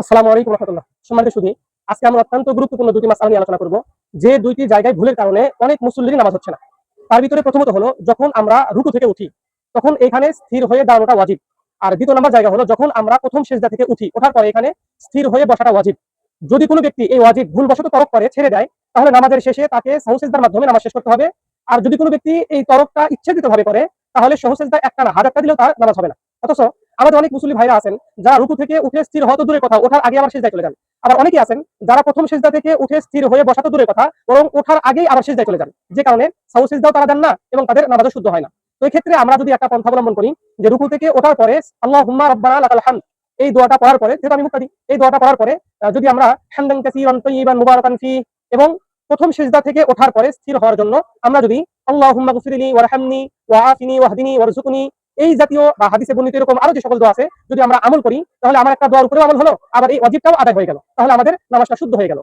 আসসালামু আলাইকুম রাহমাতুল্লাহ। সম্মানিত সুধী, আজকে আমরা অত্যন্ত গুরুত্বপূর্ণ দুটি মাসআলা নিয়ে আলোচনা করব, যে দুইটি জায়গায় ভুলের কারণে অনেক মুসল্লির নামাজ হচ্ছে না। তার ভিতরে প্রথমত হলো যখন আমরা রুকু থেকে উঠি তখন এখানে স্থির হয়ে দাঁড়ানোটা ওয়াজিব। আর দ্বিতীয় নম্বর জায়গা হলো যখন আমরা প্রথম সিজদা থেকে উঠি, ওঠার পরে এখানে স্থির হয়ে বসাটা ওয়াজিব। যদি কোনো ব্যক্তি এই ওয়াজিব ভুলবশত তরক করে ছেড়ে দেয়, তাহলে নামাজের শেষে তাকে সাহু সিজদার মাধ্যমে নামাজ শেষ করতে হবে। আর যদি কোনো ব্যক্তি এই তরকটা ইচ্ছাকৃতভাবে করে, তাহলে সহু সিজদা একটা না হাজারটা দিলেও তার নামাজ হবে না। অথচ আমাদের অনেক মুসল্লি ভাইরা আছেন যারা রুকু থেকে উঠে স্থির হওয়া তো দূরের কথা, ওঠার আগে আবার সিজদায় চলে যান। আবার অনেকেই আছেন যারা প্রথম সিজদা থেকে উঠে স্থির হয়ে বসা তো দূরের কথা, বরং ওঠার আগেই আবার সিজদায় চলে যান, যে কারণে সাহু সিজদাও তারা যান না এবং তাদের নামাজও শুদ্ধ হয় না। তো এই ক্ষেত্রে আমরা যদি একটা পন্থা অবলম্বন করি যে রুকু থেকে ওঠার পরে আল্লাহুম্মা রাব্বানা লাকাল হামদ এই দোয়াটা পড়ার পরে, যেহেতু আমি মুক্তাদি, এই দোয়াটা পড়ার পরে যদি আমরা হামদান কাসীরান তাইয়িবান মুবারাকান ফি এবং প্রথম সিজদা থেকে ওঠার পরে স্থির হওয়ার জন্য আমরা যদি আল্লাহুম্মা গফিরলি ওয়ারহামনি ওয়াআফিনি ওয়াহদিনি ওয়ারযুকনি এই জাতীয় বা হাদিসে বর্ণিত এরকম আরো যে সকল দোয়া আছে যদি আমরা আমল করি, তাহলে আমার একটা দোয়ার উপরেও আমল হলো, আবার এই ওয়াজিবটাও আদায় হয়ে গেল, তাহলে আমাদের নামাজটা শুদ্ধ হয়ে গেল।